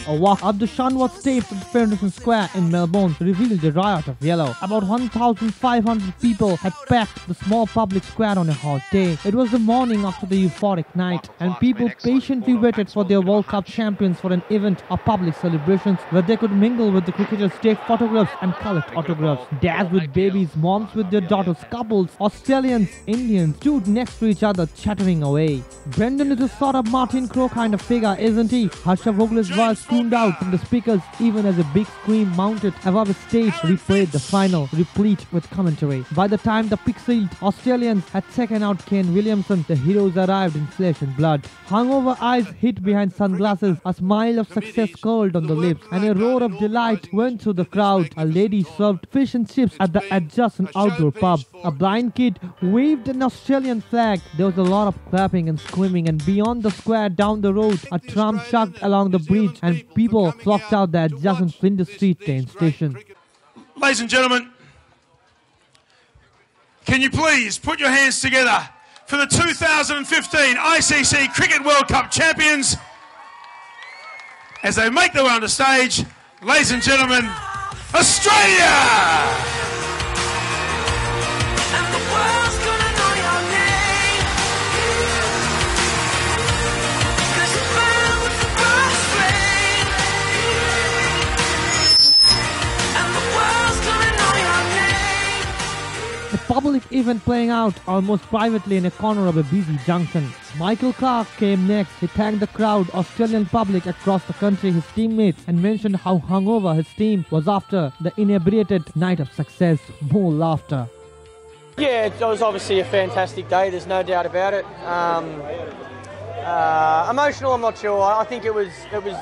A walk up the Shanwat steps at Federation Square in Melbourne revealed the riot of yellow. About 1,500 people had packed the small public square on a hot day. It was the morning after the euphoric night, and people patiently waited for their World Cup champions for an event of public celebrations where they could mingle with the cricketers, take photographs and collect autographs. Dads with babies, moms with their daughters, couples, Australians, Indians stood next to each other chattering away. Brendan is a sort of Martin Crowe kind of figure, isn't he? Harsha Vogler's voice tuned out from the speakers even as a big screen mounted above the stage replayed the final, replete with commentary. By the time the pixeled Australians had taken out Kane Williamson, the heroes arrived in flesh and blood. Hungover eyes hid behind sunglasses, a smile of success curled on the lips, and a roar of delight went through the crowd. A lady served fish and chips at the adjacent outdoor pub. A blind kid waved an Australian flag. There was a lot of clapping and screaming, and beyond the square down the road, a tram chugged along the bridge and people flocked out the adjacent Flinders Street train station. Ladies and gentlemen, can you please put your hands together for the 2015 ICC Cricket World Cup champions as they make their way on the stage. Ladies and gentlemen, Australia! A public event playing out almost privately in a corner of a busy junction. Michael Clarke came next. He thanked the crowd, Australian public across the country, his teammates, and mentioned how hungover his team was after the inebriated night of success. More laughter. Yeah, it was obviously a fantastic day, there's no doubt about it. Emotional, I'm not sure. I think it was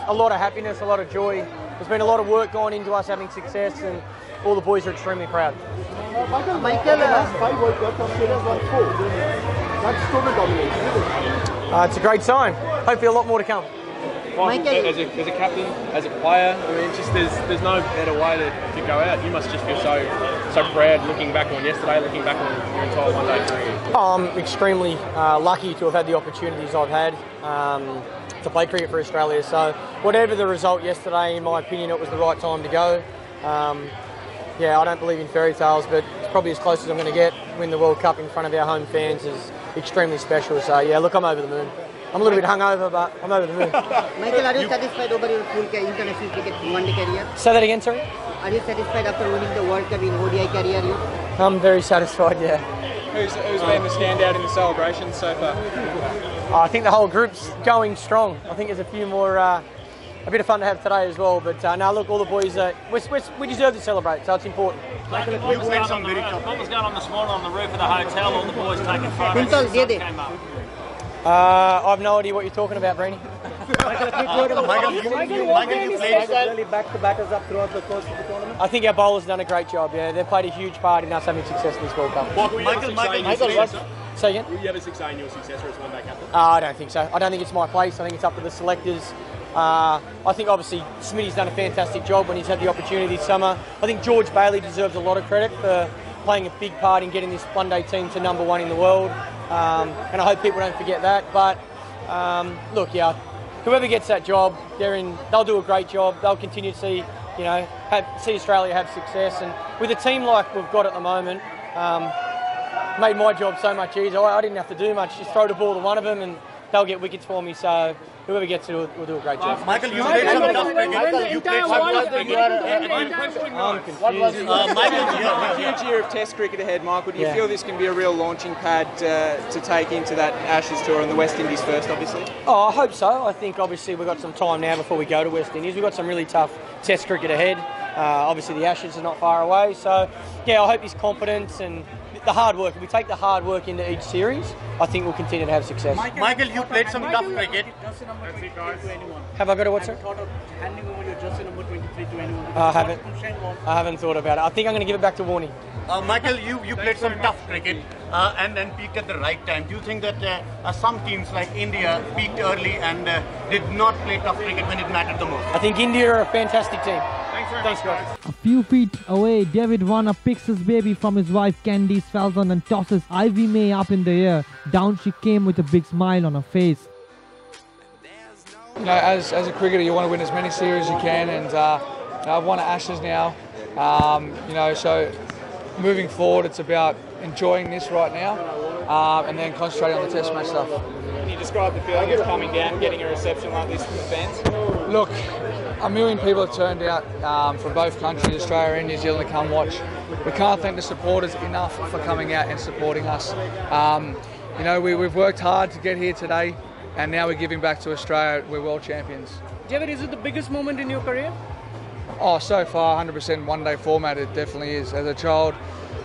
a lot of happiness, a lot of joy. There's been a lot of work going into us having success, and all the boys are extremely proud. Michael, last 5 World Cups, Australia's won 4. That's total domination. It's a great sign. Hopefully a lot more to come. Michael, as a captain, as a player, I mean, just there's no better way to go out. You must just feel so proud looking back on yesterday, looking back on your entire one-day career. I'm extremely lucky to have had the opportunities I've had to play cricket for Australia. So whatever the result yesterday, in my opinion, it was the right time to go. Yeah, I don't believe in fairy tales, but it's probably as close as I'm going to get. Win the World Cup in front of our home fans is extremely special. So yeah, look, I'm over the moon. I'm a little bit hungover, but I'm over the moon. Michael, are you satisfied over your full international cricket one-day career? Say that again, sorry? Are you satisfied after winning the World Cup in ODI career? I'm very satisfied, yeah. Who's been the standout in the celebrations so far? I think the whole group's going strong. I think there's a few more, a bit of fun to have today as well. But now look, all the boys, we deserve to celebrate, so it's important. What was going on this morning on the roof of the hotel? All the boys taking photos. I've no idea what you're talking about, Brainy. Michael, you played really back-to-backers up throughout the course of the tournament? I think our bowlers have done a great job, yeah. They've played a huge part in us having success in this World Cup. Michael, say again? Will you ever say in your success as one-day captain? I don't think so. I don't think it's my place. I think it's up to the selectors. I think obviously Smitty's done a fantastic job when he's had the opportunity this summer. I think George Bailey deserves a lot of credit for playing a big part in getting this one-day team to #1 in the world. And I hope people don't forget that. But look, yeah, whoever gets that job, they'll do a great job. They'll continue to see Australia have success. And with a team like we've got at the moment, made my job so much easier. I didn't have to do much. Just throw the ball to one of them and they'll get wickets for me. So whoever gets it will do a great job. Michael, you played some tough cricket. You played some tough cricket. Michael, huge year of Test cricket ahead, Michael. Do you feel this can be a real launching pad to take into that Ashes tour and the West Indies first, obviously? Oh, I hope so. I think obviously we've got some time now before we go to West Indies. We've got some really tough Test cricket ahead. Obviously the Ashes are not far away. So yeah, I hope his confidence and the hard work. If we take the hard work into each series, I think we'll continue to have success. Michael, you played some tough cricket. Have I got a what, sir? Thought of handing over your jersey number 23 to anyone? I haven't thought about it. I think I'm going to give it back to Warnie. Michael, you played some tough cricket and then peaked at the right time. Do you think that some teams like India peaked early and did not play tough cricket when it mattered the most? I think India are a fantastic team. Thanks, guys. A few feet away, David Warner picks his baby from his wife Candice Falzon and tosses Ivy May up in the air. Down she came with a big smile on her face. You know, as a cricketer, you want to win as many series as you can, and I've won at Ashes now. You know, so moving forward, it's about enjoying this right now, and then concentrating on the Test match stuff. Can you describe the feeling of coming down, getting a reception like this from the fans? Look, 1 million people have turned out from both countries, Australia and New Zealand, to come watch. We can't thank the supporters enough for coming out and supporting us. You know, we've worked hard to get here today, and now we're giving back to Australia. We're world champions. Javid, is it the biggest moment in your career? Oh, so far, 100% one-day format, it definitely is. As a child,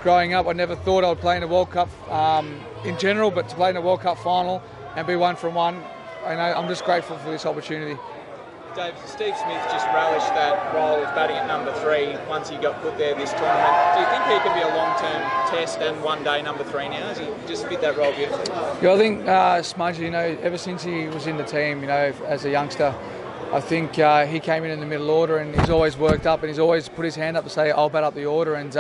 growing up, I never thought I would play in a World Cup in general, but to play in a World Cup final and be 1 from 1, I'm just grateful for this opportunity. Dave, Steve Smith just relished that role of batting at number 3 once he got put there this tournament. Do you think he can be a long-term Test and one-day number 3 now? Has he just fit that role beautifully? Yeah, I think Smudgy, you know, ever since he was in the team, you know, as a youngster, I think he came in the middle order, and he's always worked up, and he's always put his hand up to say, I'll bat up the order. And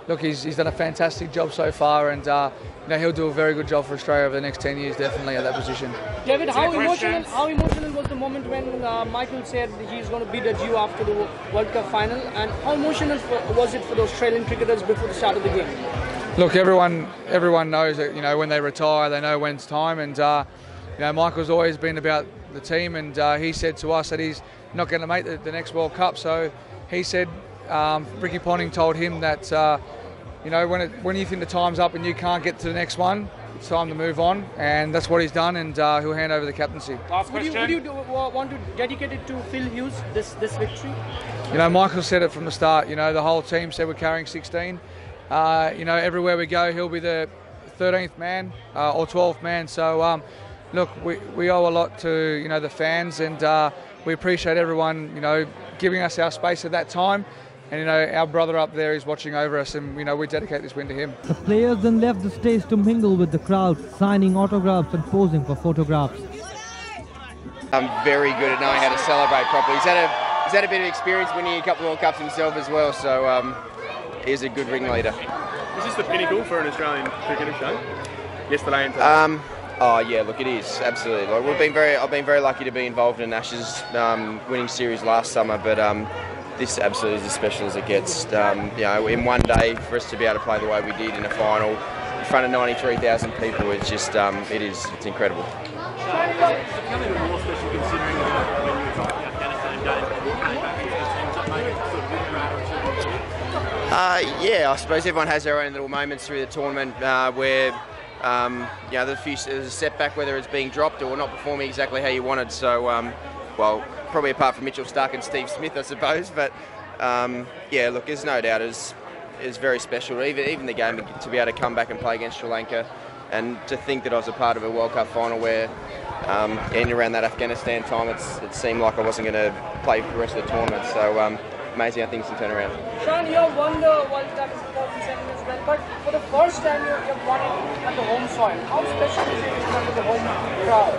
look, he's done a fantastic job so far, and you know, he'll do a very good job for Australia over the next 10 years, definitely at that position. David, how emotional was the moment when Michael said he's going to beat you after the World Cup final, and how emotional was it for the Australian cricketers before the start of the game? Look, everyone knows that, you know, when they retire, they know when it's time, and you know, Michael's always been about the team, and he said to us that he's not going to make the next World Cup. So he said, Ricky Ponting told him that you know, when you think the time's up and you can't get to the next one, it's time to move on, and that's what he's done, and he'll hand over the captaincy. Would you want to dedicate it to Phil Hughes, this victory? You know, Michael said it from the start. You know, the whole team said we're carrying 16. You know, everywhere we go, he'll be the 13th man or 12th man. So look, we owe a lot to, you know, the fans, and we appreciate everyone, you know, giving us our space at that time. And, you know, our brother up there is watching over us, and, you know, we dedicate this win to him. The players then left the stage to mingle with the crowd, signing autographs and posing for photographs. I'm very good at knowing how to celebrate properly. He's had a bit of experience winning a couple of World Cups himself as well, so he's a good ringleader. Is this the pinnacle for an Australian cricketer show? Yesterday and today? Oh yeah, look, it is absolutely. Like, I've been very lucky to be involved in Ashes winning series last summer, but this absolutely is as special as it gets. You know, in one day, for us to be able to play the way we did in a final in front of 93,000 people, it's just it's incredible. It's becoming more special considering when you were talking Afghanistan game. Yeah, I suppose everyone has their own little moments through the tournament where you know, there's a setback, whether it's being dropped or not performing exactly how you wanted. So, well, probably apart from Mitchell Starc and Steve Smith, I suppose. But yeah, look, there's no doubt it's very special. Even the game, to be able to come back and play against Sri Lanka, and to think that I was a part of a World Cup final where, in around that Afghanistan time, it seemed like I wasn't going to play for the rest of the tournament. So amazing how things can turn around. Sean, you have won the World Cup in 2007 as well, but for the first time you've won it at the home soil. How special is it in front of the home crowd?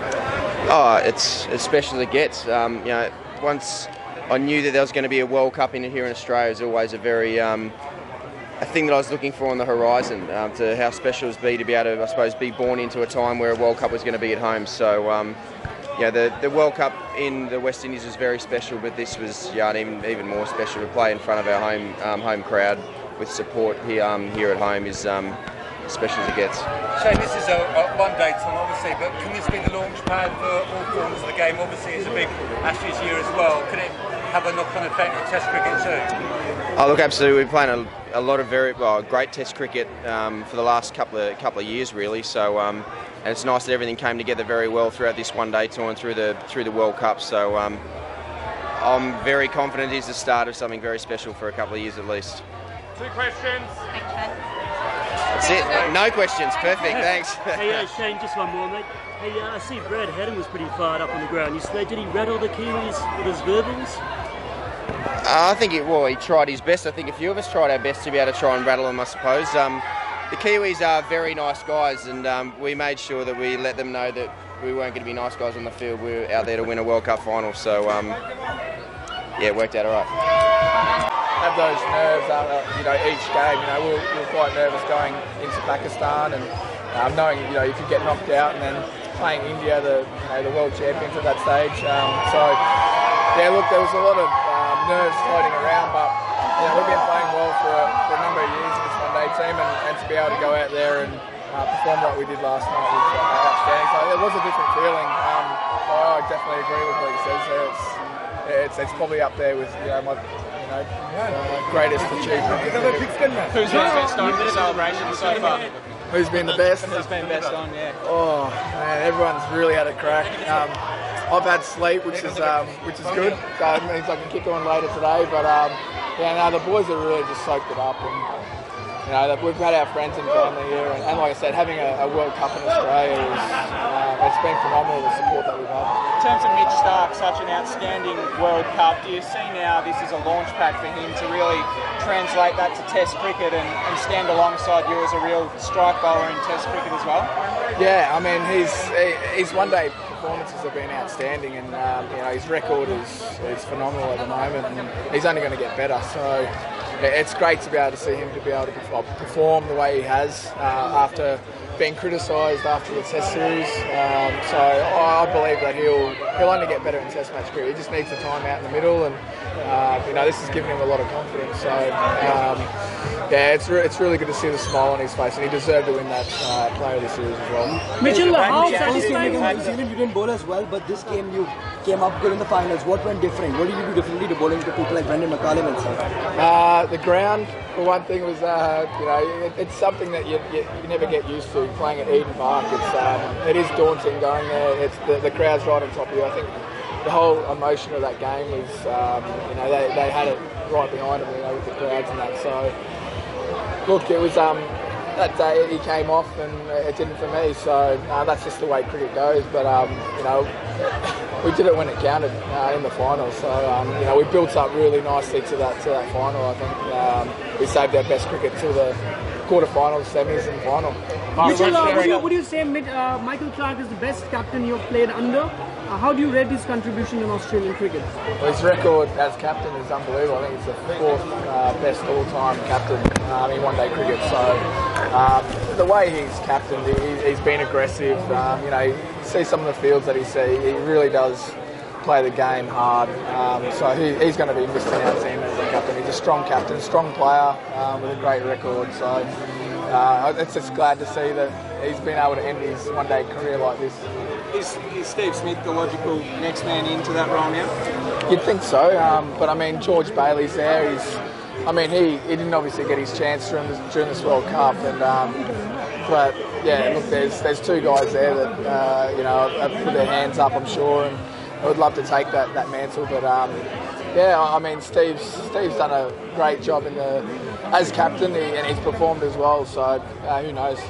Oh, it's as special as it gets. You know, once I knew that there was going to be a World Cup in here in Australia, it was always a very a thing that I was looking for on the horizon. To how special it would be to be able to, I suppose, be born into a time where a World Cup was going to be at home. So, yeah, the World Cup in the West Indies was very special, but this was even more special to play in front of our home crowd with support here at home is as special as it gets. Shane, this is a one-day tournament, obviously, but can this be the launch pad for all forms of the game? Obviously, it's a big Ashes year as well. Could it have a knock-on effect on Test cricket too? Oh, look, absolutely. We've played a lot of great Test cricket for the last couple of years, really. So, and it's nice that everything came together very well throughout this one-day tour and through the World Cup. So, I'm very confident it's the start of something very special for a couple of years at least. 2 questions. That's it. No questions. Perfect. Thanks. Hey, Shane, just one more, mate. Hey, I see Brad Haddon was pretty fired up on the ground yesterday. Did he rattle the Kiwis with his verbals? I think he tried his best. I think a few of us tried our best to be able to try and rattle them, I suppose. The Kiwis are very nice guys, and we made sure that we let them know that we weren't going to be nice guys on the field. We were out there to win a World Cup final, so yeah, it worked out all right. Have those nerves, you know, each game. You know, we were quite nervous going into Pakistan, and knowing you could get knocked out and then playing India, the world champions at that stage. So yeah, look, there was a lot of nerves floating around, but we've been playing well for a number of years in this one-day team, and to be able to go out there and perform like we did last night was outstanding. So it was a different feeling. I definitely agree with what he says there. It's probably up there with my greatest achievement. Who's been best on the celebration so far? Who's been the best? Who's been best on? Yeah. Oh man, everyone's really had a crack. I've had sleep, which is good. So it means I can kick on later today. But the boys have really just soaked it up, and we've had our friends and family here, and like I said, having a World Cup in Australia it's been phenomenal, the support that we've had. In terms of Mitch Starc, such an outstanding World Cup, do you see now this is a launch pad for him to really translate that to Test cricket and stand alongside you as a real strike bowler in Test cricket as well? Yeah, I mean his one-day performances have been outstanding, and his record is phenomenal at the moment, and he's only going to get better. So it's great to be able to see him to be able to perform the way he has after being criticised after the Test series. So I believe that he'll only get better in Test match cricket. He just needs the time out in the middle, and this has given him a lot of confidence. So it's really good to see the smile on his face, and he deserved to win that Player of the Series as well. Mitchell, how satisfying? New Zealand you didn't bowl as well, but this game you came up good in the finals. What went different? What did you do differently to bowling to people like Brendan McCullum and stuff? The ground, for one thing, was it's something that you never get used to playing at Eden Park. It is daunting going there. It's the crowd's right on top of you. I think the whole emotion of that game was they had it right behind them, with the crowds and that. So look, it was that day he came off and it didn't for me. So that's just the way cricket goes. But we did it when it counted in the final. So we built up really nicely to that final. I think we saved our best cricket till the quarterfinals, semis, and final. Mitchell, would you say Michael Clarke is the best captain you've played under? How do you rate his contribution in Australian cricket? Well, his record as captain is unbelievable. I think it's the fourth best all-time captain in one-day cricket. So the way he's captained, he's been aggressive. You see some of the fields that he really does play the game hard. So he's going to be missing our team as a captain. He's a strong captain, strong player with a great record. So it's just glad to see that he's been able to end his one-day career like this. Is Steve Smith the logical next man into that role now? You'd think so, but I mean George Bailey's there. He didn't obviously get his chance during this World Cup, and but yeah, look, there's two guys there that have put their hands up, I'm sure, and I would love to take that mantle. But Steve's done a great job as captain, and he's performed as well. So who knows?